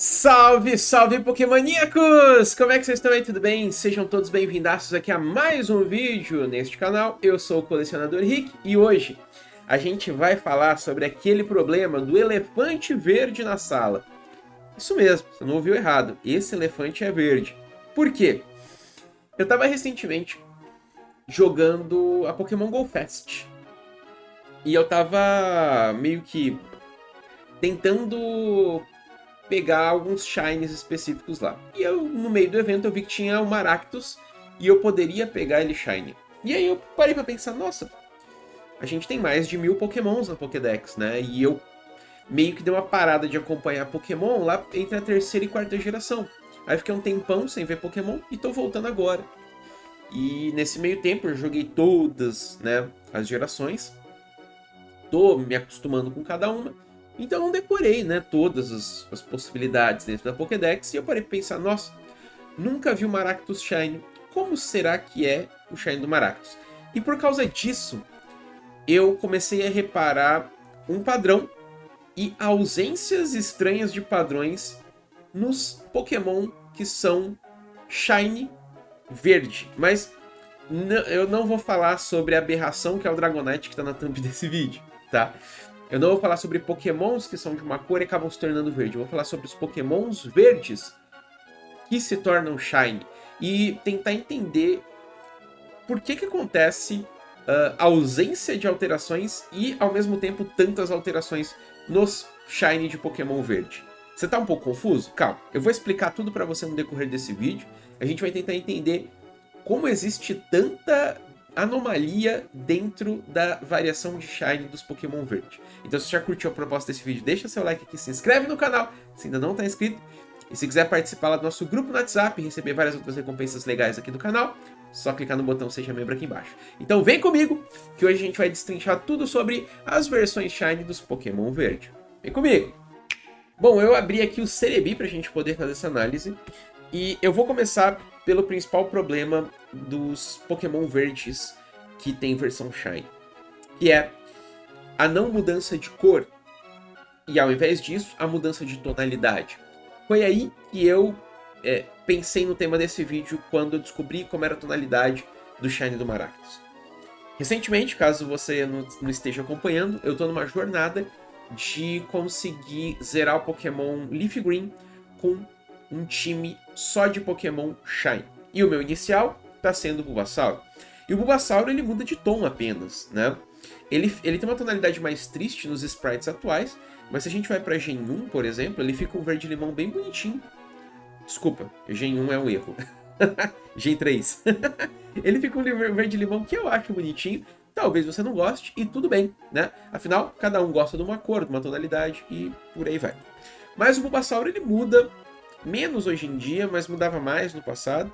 Salve, salve Pokémoníacos! Como é que vocês estão aí? Tudo bem? Sejam todos bem-vindos aqui a mais um vídeo neste canal. Eu sou o Colecionador Rick e hoje a gente vai falar sobre aquele problema do elefante verde na sala. Isso mesmo, você não ouviu errado, esse elefante é verde. Por quê? Eu estava recentemente jogando a Pokémon Go Fest e eu tava meio que tentando pegar alguns shines específicos lá. E eu, no meio do evento, eu vi que tinha o Maractus e eu poderia pegar ele shiny. E aí eu parei pra pensar, nossa, a gente tem mais de 1000 Pokémons na Pokédex, né? E eu meio que dei uma parada de acompanhar Pokémon lá entre a terceira e quarta geração. Aí fiquei um tempão sem ver Pokémon e tô voltando agora. E nesse meio tempo eu joguei todas, né, as gerações. Tô me acostumando com cada uma. Então eu não decorei, né, todas as possibilidades dentro da Pokédex. E eu parei pra pensar, nossa, nunca vi o Maractus Shine. Como será que é o Shine do Maractus? E por causa disso, eu comecei a reparar um padrão e ausências estranhas de padrões nos Pokémon que são Shine verde. Mas eu não vou falar sobre a aberração que é o Dragonite que está na thumb desse vídeo, tá? Eu não vou falar sobre Pokémons que são de uma cor e acabam se tornando verde. Eu vou falar sobre os Pokémons verdes que se tornam Shine. E tentar entender por que acontece a ausência de alterações e, ao mesmo tempo, tantas alterações nos Shine de Pokémon verde. Você tá um pouco confuso? Calma, eu vou explicar tudo para você no decorrer desse vídeo. A gente vai tentar entender como existe tanta anomalia dentro da variação de Shine dos Pokémon verde. Então, se você já curtiu a proposta desse vídeo, deixa seu like aqui, se inscreve no canal se ainda não está inscrito. E se quiser participar lá do nosso grupo no WhatsApp e receber várias outras recompensas legais aqui do canal, só clicar no botão Seja Membro aqui embaixo. Então vem comigo, que hoje a gente vai destrinchar tudo sobre as versões Shine dos Pokémon verde. Vem comigo! Bom, eu abri aqui o Cerebi para a gente poder fazer essa análise. E eu vou começar pelo principal problema dos Pokémon verdes que tem versão Shine, que é a não mudança de cor e, ao invés disso, a mudança de tonalidade. Foi aí que eu pensei no tema desse vídeo quando eu descobri como era a tonalidade do Shine do Maractus. Recentemente, caso você não esteja acompanhando, eu estou numa jornada de conseguir zerar o Pokémon Leaf Green com um time só de Pokémon Shine. E o meu inicial está sendo o Bulbasaur. E o Bulbasaur ele muda de tom apenas, né? Ele tem uma tonalidade mais triste nos sprites atuais, mas se a gente vai para Gen 1, por exemplo, ele fica um verde-limão bem bonitinho. Desculpa, Gen 1 é um erro. Gen 3. Ele fica um verde-limão que eu acho bonitinho. Talvez você não goste, e tudo bem, né? Afinal, cada um gosta de uma cor, de uma tonalidade, e por aí vai. Mas o Bulbasaur ele muda menos hoje em dia, mas mudava mais no passado.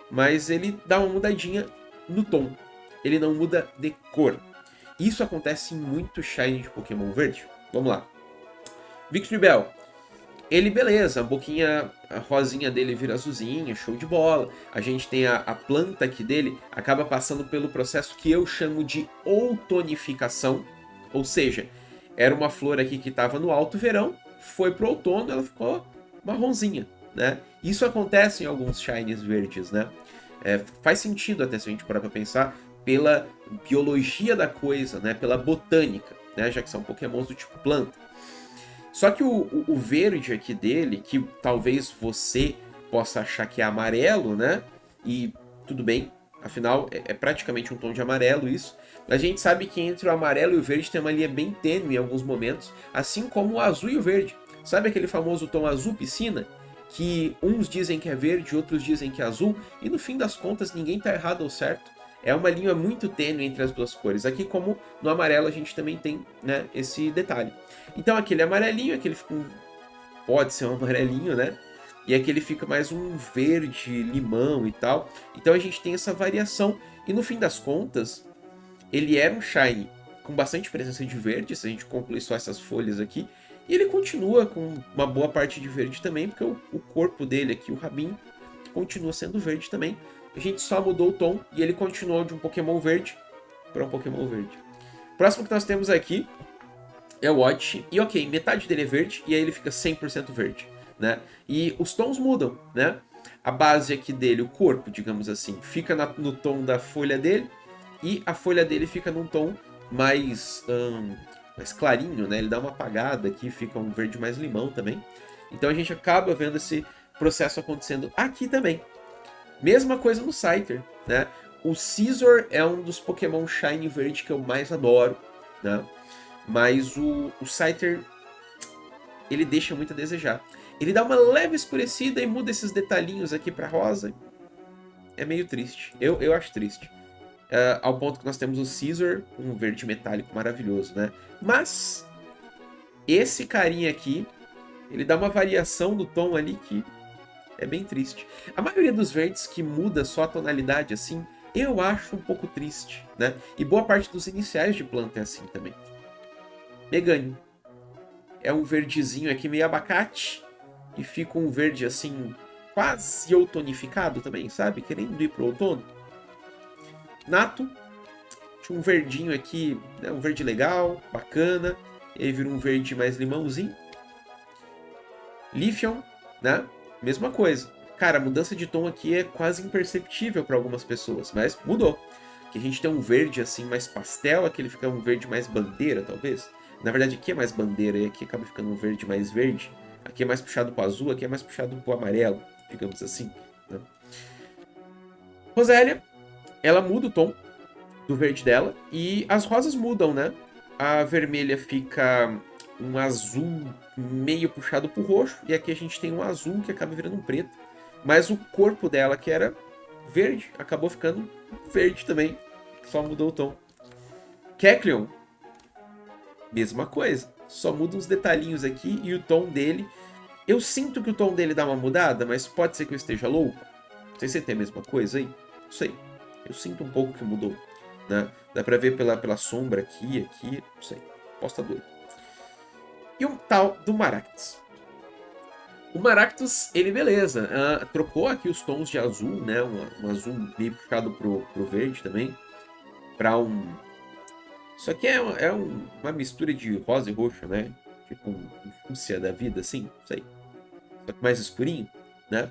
Mas ele dá uma mudadinha no tom. Ele não muda de cor. Isso acontece em muito Shine de Pokémon verde. Vamos lá. Victreebel. Ele, beleza, a boquinha a rosinha dele vira azulzinha, show de bola. A gente tem a planta aqui dele, acaba passando pelo processo que eu chamo de outonificação. Ou seja, era uma flor aqui que estava no alto verão, foi pro outono, ela ficou marronzinha, né? Isso acontece em alguns shines verdes, né? Faz sentido até se a gente parar para pensar pela biologia da coisa, né? Pela botânica, né? Já que são pokémons do tipo planta. Só que o verde aqui dele, que talvez você possa achar que é amarelo, né? E tudo bem, afinal é praticamente um tom de amarelo isso. A gente sabe que entre o amarelo e o verde tem uma linha bem tênue em alguns momentos, assim como o azul e o verde. Sabe aquele famoso tom azul piscina? Que uns dizem que é verde, outros dizem que é azul, e no fim das contas ninguém está errado ou certo. É uma linha muito tênue entre as duas cores. Aqui, como no amarelo, a gente também tem, né, esse detalhe. Então, aquele amarelinho, aquele fica pode ser um amarelinho, né? E aqui ele fica mais um verde, limão e tal. Então a gente tem essa variação. E no fim das contas, ele era um Shine com bastante presença de verde, se a gente concluir só essas folhas aqui. E ele continua com uma boa parte de verde também, porque o corpo dele aqui, o rabinho, continua sendo verde também. A gente só mudou o tom e ele continuou de um Pokémon verde para um Pokémon verde. O próximo que nós temos aqui é o Oddish. E ok, metade dele é verde e aí ele fica 100% verde. né? E os tons mudam, né? A base aqui dele, o corpo, digamos assim, fica no tom da folha dele, e a folha dele fica num tom mais clarinho, né? Ele dá uma apagada aqui, fica um verde mais limão também. Então a gente acaba vendo esse processo acontecendo aqui também. Mesma coisa no Scyther, né? O Scizor é um dos Pokémon Shiny verde que eu mais adoro, né? Mas o Scyther, ele deixa muito a desejar. Ele dá uma leve escurecida e muda esses detalhinhos aqui para rosa. É meio triste. Eu acho triste. Ao ponto que nós temos o Scizor, um verde metálico maravilhoso, né? Mas esse carinha aqui, ele dá uma variação no tom ali que é bem triste. A maioria dos verdes que muda só a tonalidade assim, eu acho um pouco triste, né? E boa parte dos iniciais de planta é assim também. Meganium. É um verdezinho aqui meio abacate, e fica um verde assim, quase outonificado também, sabe? Querendo ir pro outono. Nato, tinha um verdinho aqui, né? Um verde legal, bacana, e aí vira um verde mais limãozinho. Leafeon, né? Mesma coisa. Cara, a mudança de tom aqui é quase imperceptível para algumas pessoas, mas mudou. Que a gente tem um verde assim mais pastel, aqui ele fica um verde mais bandeira, talvez. Na verdade, aqui é mais bandeira e aqui acaba ficando um verde mais verde. Aqui é mais puxado para o azul, aqui é mais puxado para o amarelo, digamos assim. Né? Rosélia, ela muda o tom do verde dela e as rosas mudam, né? A vermelha fica um azul meio puxado pro roxo, e aqui a gente tem um azul que acaba virando um preto. Mas o corpo dela, que era verde, acabou ficando verde também, só mudou o tom. Kecleon, mesma coisa, só muda uns detalhinhos aqui e o tom dele. Eu sinto que o tom dele dá uma mudada, mas pode ser que eu esteja louco. Não sei se você tem a mesma coisa aí, não sei. Eu sinto um pouco que mudou, né? Dá pra ver pela sombra aqui, não sei. Posso estar doido. E o tal do Maractus. O Maractus, ele beleza, trocou aqui os tons de azul, né? Um azul meio puxado pro verde também. Pra um... Isso aqui é uma mistura de rosa e roxo, né? Tipo um fúcsia da vida, assim, não sei. Só que mais escurinho, né?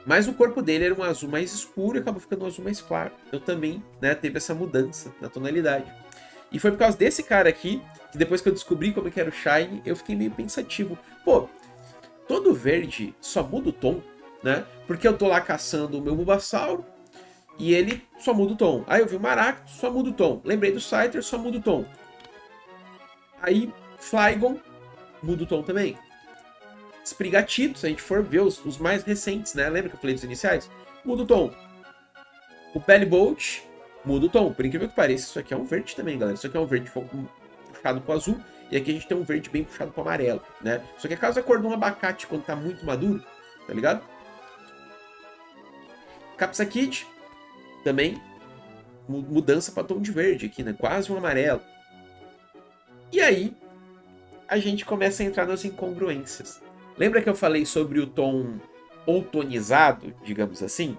Mas o corpo dele era um azul mais escuro e acabou ficando um azul mais claro. Então também, né, teve essa mudança na tonalidade. E foi por causa desse cara aqui, que depois que eu descobri como que era o Shine, eu fiquei meio pensativo. Pô, todo verde só muda o tom, né? Porque eu tô lá caçando o meu Bulbasauro e ele só muda o tom. Aí eu vi o Maractus, só muda o tom. Lembrei do Scyther, só muda o tom. Aí Flygon muda o tom também. Sprigatito, se a gente for ver os mais recentes, né? Lembra que eu falei dos iniciais? Muda o tom. O Pelipper muda o tom. Por incrível que pareça, isso aqui é um verde também, galera. Isso aqui é um verde puxado pro azul. E aqui a gente tem um verde bem puxado pro amarelo, né? Isso aqui é caso a cor de um abacate quando tá muito maduro, tá ligado? Capsakid, também mudança para tom de verde aqui, né? Quase um amarelo. E aí, a gente começa a entrar nas incongruências. Lembra que eu falei sobre o tom outonizado, digamos assim?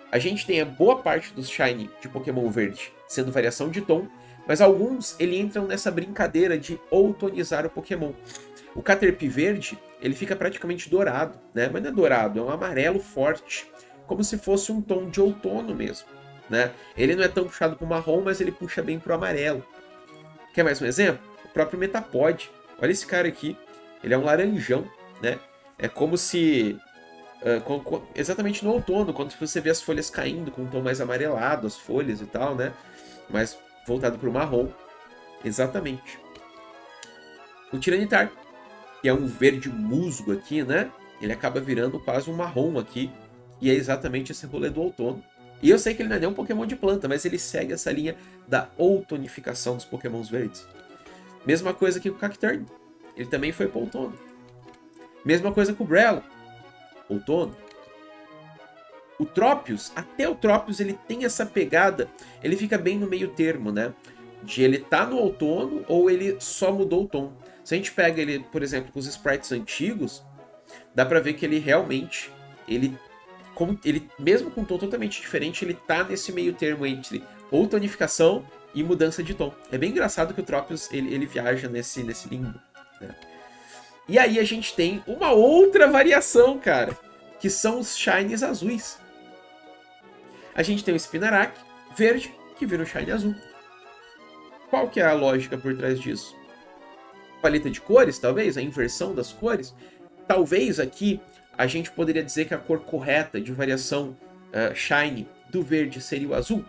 A gente tem a boa parte dos Shiny de Pokémon Verde sendo variação de tom, mas alguns ele entram nessa brincadeira de outonizar o Pokémon. O Caterpie verde, ele fica praticamente dourado, né? Mas não é dourado, é um amarelo forte, como se fosse um tom de outono mesmo, né? Ele não é tão puxado para o marrom, mas ele puxa bem para o amarelo. Quer mais um exemplo? O próprio Metapod. Olha esse cara aqui, ele é um laranjão, né? É como se... exatamente no outono, quando você vê as folhas caindo com um tom mais amarelado, as folhas e tal, né? Mais voltado para o marrom. Exatamente. O Tiranitar, que é um verde musgo aqui, né? Ele acaba virando quase um marrom aqui. E é exatamente esse rolê do outono. E eu sei que ele não é nem um Pokémon de planta, mas ele segue essa linha da outonificação dos Pokémons verdes. Mesma coisa que com o Cacturne. Ele também foi para o outono. Mesma coisa com o Breloom. Outono. O Tropius, até o Tropius ele tem essa pegada, ele fica bem no meio termo, né? De ele tá no outono ou ele só mudou o tom. Se a gente pega ele, por exemplo, com os sprites antigos, dá pra ver que ele realmente, ele mesmo com um tom totalmente diferente, ele tá nesse meio termo entre outonificação e mudança de tom. É bem engraçado que o Tropius, ele viaja nesse limbo, né? E aí a gente tem uma outra variação, cara, que são os Shinies azuis. A gente tem o Spinarak verde, que vira um Shiny azul. Qual que é a lógica por trás disso? Paleta de cores, talvez? A inversão das cores? Talvez aqui a gente poderia dizer que a cor correta de variação Shiny do verde seria o azul,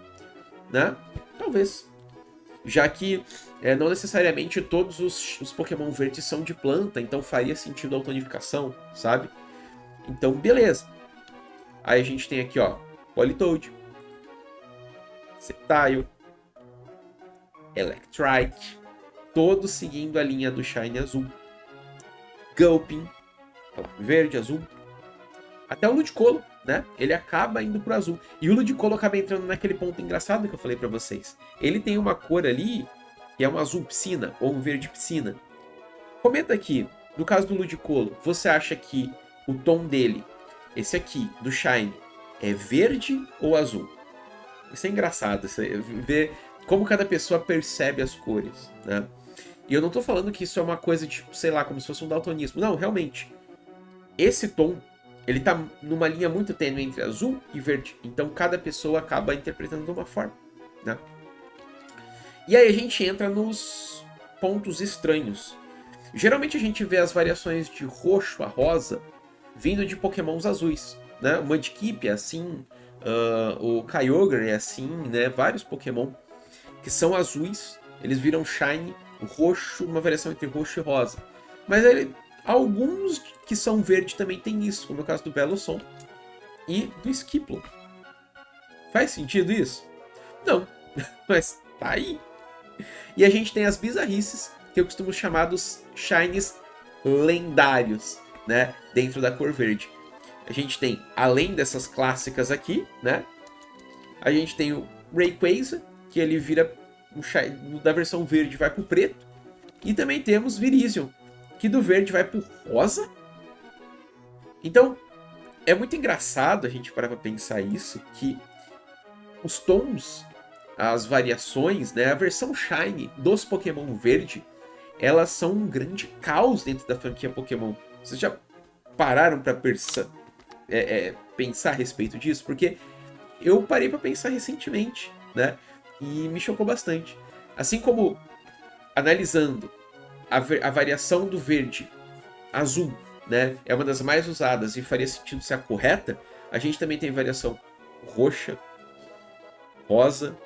né? Talvez. Já que não necessariamente todos os Pokémon verdes são de planta, então faria sentido a autonificação, sabe? Então, beleza. Aí a gente tem aqui, ó, Politoed, Sceptile, Electrike, todos seguindo a linha do Shiny azul. Gulpin, verde, azul. Até o Ludicolo, né? Ele acaba indo pro azul. E o Ludicolo acaba entrando naquele ponto engraçado que eu falei pra vocês. Ele tem uma cor ali que é um azul piscina ou um verde piscina. Comenta aqui, no caso do Ludicolo, você acha que o tom dele, esse aqui, do Shine, é verde ou azul? Isso é engraçado, ver como cada pessoa percebe as cores, né? E eu não tô falando que isso é uma coisa de, sei lá, como se fosse um daltonismo. Não, realmente. Esse tom, ele tá numa linha muito tênue entre azul e verde. Então cada pessoa acaba interpretando de uma forma, né? E aí a gente entra nos pontos estranhos. Geralmente a gente vê as variações de roxo a rosa vindo de pokémons azuis, né? O Mudkip é assim, o Kyogre é assim, né? Vários pokémon que são azuis, eles viram Shiny, o roxo, uma variação entre roxo e rosa. Mas alguns que são verde também tem isso, como é o caso do Bellossom e do Skiplo. Faz sentido isso? Não, mas tá aí. E a gente tem as bizarrices, que eu costumo chamar dos Shinies lendários, né? Dentro da cor verde. A gente tem, além dessas clássicas aqui, né? A gente tem o Rayquaza, que ele vira, da versão verde vai pro preto. E também temos Virizion, que do verde vai pro rosa. Então, é muito engraçado a gente parar pra pensar isso, que os tons, as variações, né, a versão Shine dos Pokémon verde, elas são um grande caos dentro da franquia Pokémon. Vocês já pararam pra pensar a respeito disso? Porque eu parei pra pensar recentemente, né, e me chocou bastante. Assim como, analisando a variação do verde azul, né, é uma das mais usadas e faria sentido ser a correta, a gente também tem variação roxa, rosa,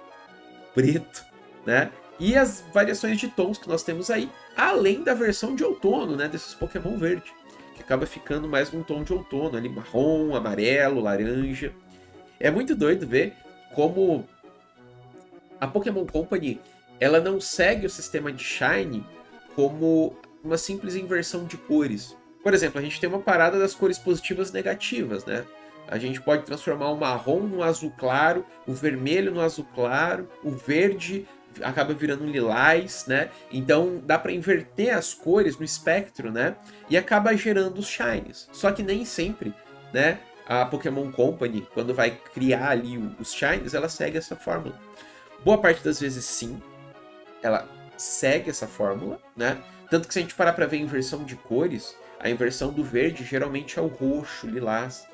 preto, né? E as variações de tons que nós temos aí, além da versão de outono, né, desses Pokémon verde, que acaba ficando mais num tom de outono, ali marrom, amarelo, laranja. É muito doido ver como a Pokémon Company, ela não segue o sistema de Shine como uma simples inversão de cores. Por exemplo, a gente tem uma parada das cores positivas e negativas, né? A gente pode transformar o marrom no azul claro, o vermelho no azul claro, o verde acaba virando um lilás, né? Então dá para inverter as cores no espectro, né? E acaba gerando os shines. Só que nem sempre, né? A Pokémon Company, quando vai criar ali os shines, ela segue essa fórmula. Boa parte das vezes sim, ela segue essa fórmula, né? Tanto que se a gente parar para ver a inversão de cores, a inversão do verde geralmente é o roxo, lilás.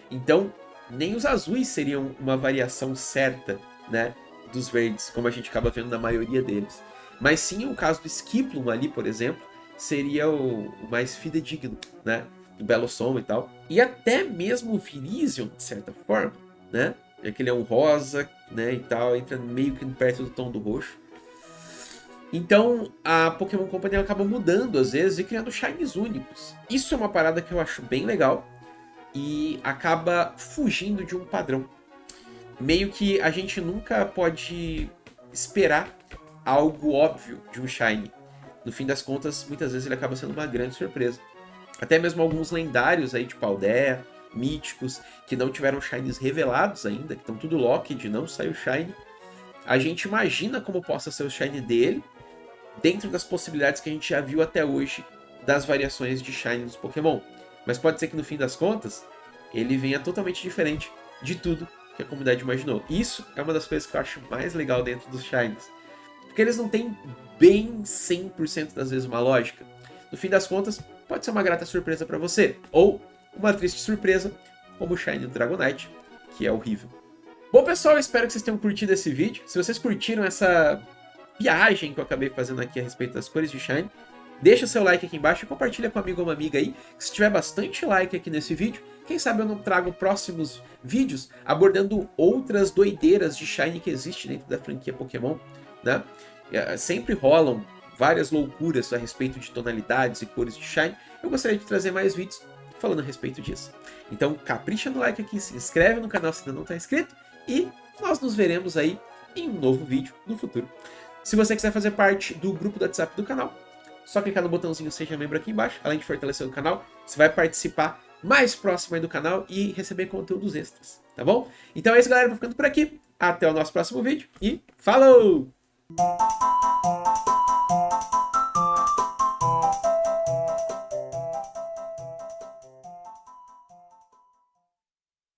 Então, nem os azuis seriam uma variação certa, né, dos verdes, como a gente acaba vendo na maioria deles. Mas sim, o caso do Skiplum ali, por exemplo, seria o mais fidedigno, né, do Bellossom e tal. E até mesmo o Virizion, de certa forma, né, já que ele é um rosa, né, e tal, entra meio que perto do tom do roxo. Então, a Pokémon Company acaba mudando às vezes e criando shinies únicos. Isso é uma parada que eu acho bem legal e acaba fugindo de um padrão. Meio que a gente nunca pode esperar algo óbvio de um shiny. No fim das contas, muitas vezes ele acaba sendo uma grande surpresa. Até mesmo alguns lendários aí, tipo Paldea, míticos, que não tiveram shinies revelados ainda, que estão tudo locked, não saiu shiny. A gente imagina como possa ser o shiny dele, dentro das possibilidades que a gente já viu até hoje das variações de shiny dos Pokémon. Mas pode ser que no fim das contas, ele venha totalmente diferente de tudo que a comunidade imaginou. Isso é uma das coisas que eu acho mais legal dentro dos shinies. Porque eles não têm bem 100% das vezes uma lógica. No fim das contas, pode ser uma grata surpresa para você. Ou uma triste surpresa, como o Shine do Dragonite, que é horrível. Bom, pessoal, eu espero que vocês tenham curtido esse vídeo. Se vocês curtiram essa viagem que eu acabei fazendo aqui a respeito das cores de Shine, deixa seu like aqui embaixo e compartilha com um amigo ou uma amiga aí. Se tiver bastante like aqui nesse vídeo, quem sabe eu não trago próximos vídeos abordando outras doideiras de Shine que existe dentro da franquia Pokémon, né? Sempre rolam várias loucuras a respeito de tonalidades e cores de Shine. Eu gostaria de trazer mais vídeos falando a respeito disso. Então capricha no like aqui, se inscreve no canal se ainda não está inscrito e nós nos veremos aí em um novo vídeo no futuro. Se você quiser fazer parte do grupo do WhatsApp do canal, só clicar no botãozinho Seja Membro aqui embaixo. Além de fortalecer o canal, você vai participar mais próximo aí do canal e receber conteúdos extras, tá bom? Então é isso, galera. Vou ficando por aqui. Até o nosso próximo vídeo e falou!